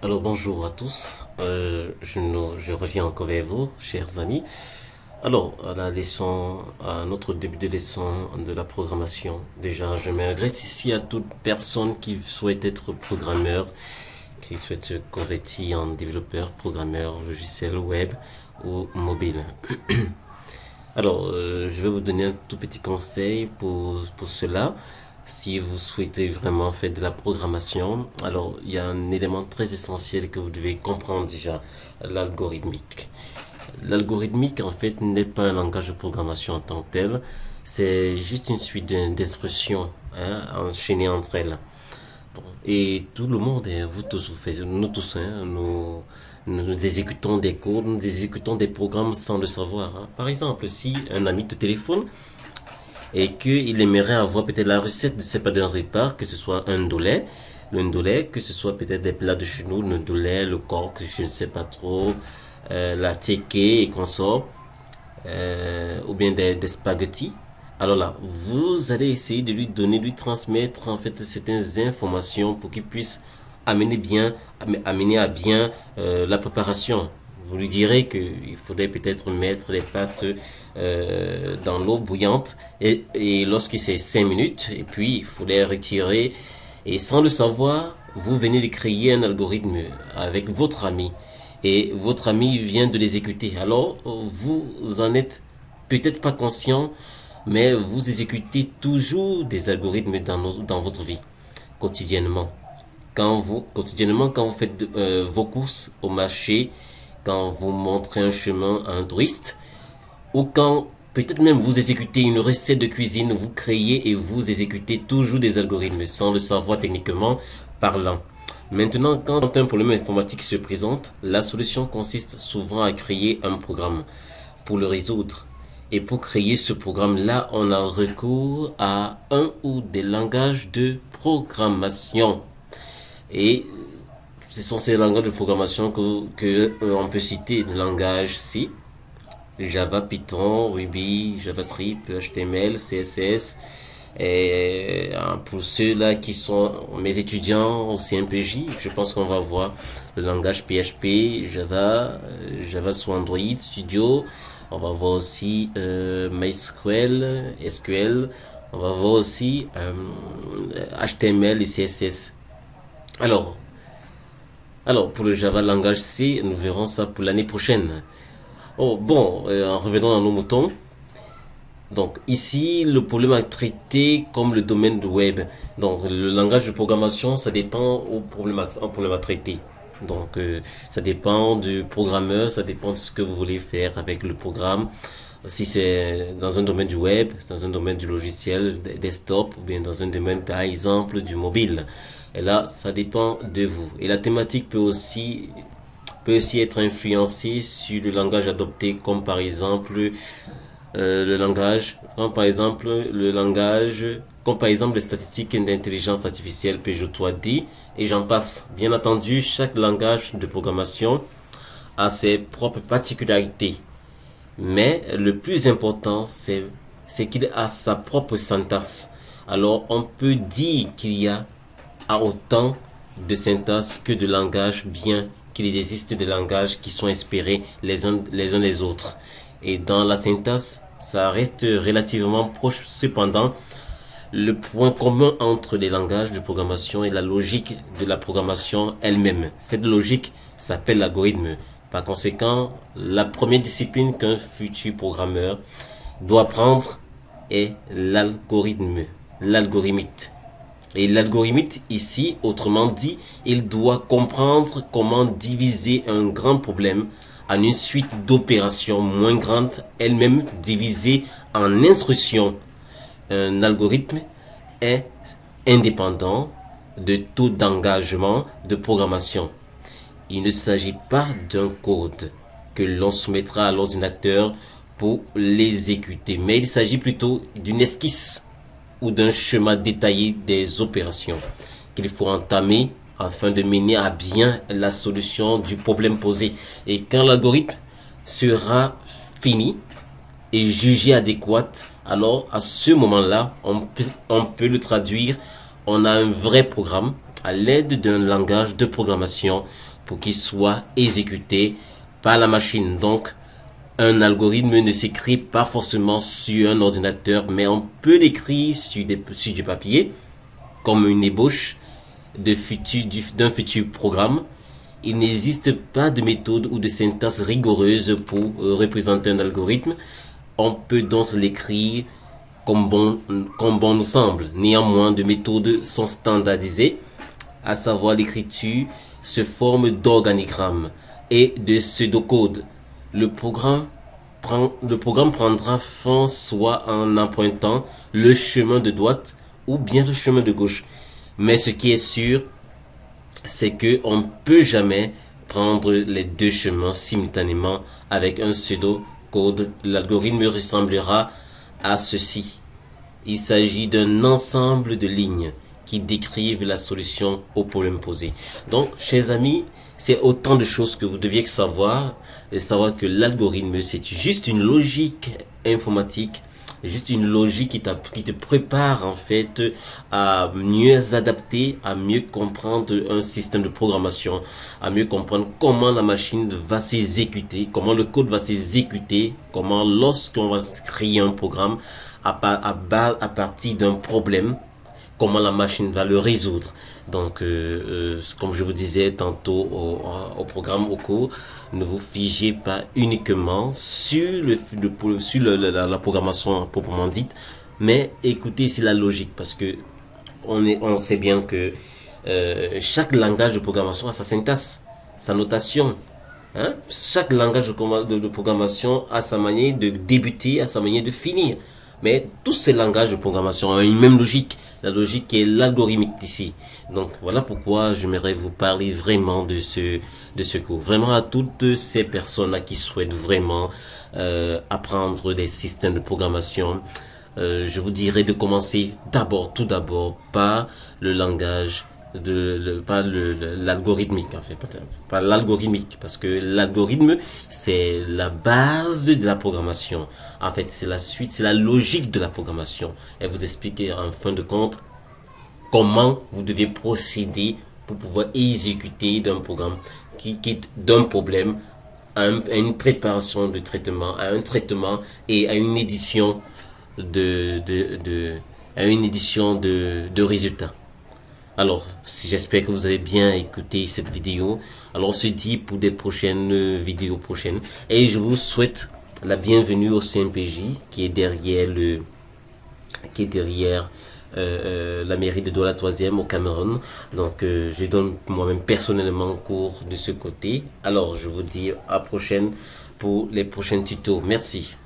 Alors bonjour à tous. Je reviens encore vers vous, chers amis. Alors, à notre début de leçon de la programmation, déjà, je m'adresse ici à toute personne qui souhaite être programmeur, qui souhaite se convertir en développeur, programmeur, logiciel web ou mobile. Alors, je vais vous donner un tout petit conseil pour cela. Si vous souhaitez vraiment faire de la programmation, alors il y a un élément très essentiel que vous devez comprendre déjà, l'algorithmique. L'algorithmique, en fait, n'est pas un langage de programmation en tant que tel, c'est juste une suite d'instructions enchaînées entre elles. Et tout le monde, vous tous, vous faites, nous tous, nous exécutons des codes, nous exécutons des programmes sans le savoir. Par exemple, si un ami te téléphone et qu'il aimerait avoir peut-être la recette de, pas d'un repas, que ce soit un ndolé, le ndolé, que ce soit peut-être des plats de chez nous, le ndolé, le coq, je ne sais pas trop, la teke et consorts, ou bien des spaghettis. Alors là, vous allez essayer de lui donner, lui transmettre en fait certaines informations pour qu'il puisse amener à bien la préparation. Vous lui direz qu'il faudrait peut-être mettre les pâtes dans l'eau bouillante et lorsqu'il c'est 5 minutes, et puis il faut les retirer. Et sans le savoir, vous venez de créer un algorithme avec votre ami et votre ami vient de l'exécuter. Alors, vous en êtes peut-être pas conscient, mais vous exécutez toujours des algorithmes dans votre vie, quotidiennement. Quand vous faites vos courses au marché, quand vous montrez un chemin à un touriste, ou quand peut-être même vous exécutez une recette de cuisine, vous créez et vous exécutez toujours des algorithmes sans le savoir techniquement parlant. Maintenant, quand un problème informatique se présente, la solution consiste souvent à créer un programme pour le résoudre. Et pour créer ce programme-là, on a recours à un ou des langages de programmation. Et ce sont ces langages de programmation que on peut citer: le langage C, Java, Python, Ruby, JavaScript, HTML, CSS. Et pour ceux-là qui sont mes étudiants au CMPJ, je pense qu'on va voir le langage PHP, Java sous Android Studio. On va voir aussi MySQL, SQL. On va voir aussi HTML et CSS. Alors, pour le Java langage C, nous verrons ça pour l'année prochaine. Oh, bon, en revenant à nos moutons. Donc, ici, le problème à traiter comme le domaine du web. Donc, le langage de programmation, ça dépend au problème à traiter. Donc, ça dépend du programmeur, ça dépend de ce que vous voulez faire avec le programme. Si c'est dans un domaine du web, dans un domaine du logiciel desktop, ou bien dans un domaine, par exemple, du mobile. Et là, ça dépend de vous. Et la thématique peut aussi être influencée sur le langage adopté, comme par exemple comme par exemple les statistiques d'intelligence artificielle Peugeot 3D, et j'en passe. Bien entendu, chaque langage de programmation a ses propres particularités. Mais le plus important, c'est qu'il a sa propre syntaxe. Alors, on peut dire qu'il y a autant de syntaxes que de langages, bien qu'il existe des langages qui sont inspirés les uns des autres. Et dans la syntaxe, ça reste relativement proche. Cependant, le point commun entre les langages de programmation et la logique de la programmation elle-même, cette logique s'appelle l'algorithme. Par conséquent, la première discipline qu'un futur programmeur doit apprendre est l'algorithmite. Et l'algorithmite ici, autrement dit, il doit comprendre comment diviser un grand problème en une suite d'opérations moins grandes, elles-mêmes divisées en instructions. Un algorithme est indépendant de tout engagement de programmation. Il ne s'agit pas d'un code que l'on soumettra à l'ordinateur pour l'exécuter, mais il s'agit plutôt d'une esquisse ou d'un schéma détaillé des opérations qu'il faut entamer afin de mener à bien la solution du problème posé. Et quand l'algorithme sera fini et jugé adéquat, alors à ce moment-là, on peut le traduire. On a un vrai programme à l'aide d'un langage de programmation pour qu'il soit exécuté par la machine. Donc, un algorithme ne s'écrit pas forcément sur un ordinateur, mais on peut l'écrire sur du papier, comme une ébauche d'un futur programme. Il n'existe pas de méthode ou de syntaxe rigoureuse pour représenter un algorithme. On peut donc l'écrire comme bon nous semble. Néanmoins, de méthodes sont standardisées, à savoir l'écriture se forme d'organigrammes et de pseudocodes. Le programme prendra fin soit en empruntant le chemin de droite ou bien le chemin de gauche. Mais ce qui est sûr, c'est que on ne peut jamais prendre les deux chemins simultanément avec un pseudo-code. L'algorithme ressemblera à ceci. Il s'agit d'un ensemble de lignes qui décrivent la solution au problème posé. Donc, chers amis, c'est autant de choses que vous deviez savoir. Et savoir que l'algorithme, c'est juste une logique informatique, juste une logique qui te prépare en fait à mieux adapter, à mieux comprendre un système de programmation, à mieux comprendre comment la machine va s'exécuter, comment le code va s'exécuter, comment lorsqu'on va créer un programme à partir d'un problème, comment la machine va le résoudre. Donc, comme je vous disais tantôt au programme, au cours, ne vous figez pas uniquement sur la programmation proprement dite, mais écoutez, c'est la logique, parce que on sait bien que chaque langage de programmation a sa syntaxe, sa notation. Hein? Chaque langage de programmation a sa manière de débuter, a sa manière de finir. Mais tous ces langages de programmation ont une même logique, la logique qui est l'algorithmique ici. Donc voilà pourquoi j'aimerais vous parler vraiment de ce cours. Vraiment à toutes ces personnes qui souhaitent vraiment apprendre des systèmes de programmation, je vous dirais de commencer tout d'abord par le langage pas l'algorithmique en fait, pas l'algorithmique, parce que l'algorithme c'est la base de la programmation. En fait, c'est la suite, c'est la logique de la programmation. Elle vous explique en fin de compte comment vous devez procéder pour pouvoir exécuter d'un programme qui quitte d'un problème à une préparation de traitement, à un traitement et à une édition de résultats. Alors, j'espère que vous avez bien écouté cette vidéo. Alors, on se dit pour des prochaines vidéos prochaines. Et je vous souhaite la bienvenue au CNPJ qui est derrière la mairie de Douala 3e au Cameroun. Donc, je donne moi-même personnellement cours de ce côté. Alors, je vous dis à la prochaine pour les prochains tutos. Merci.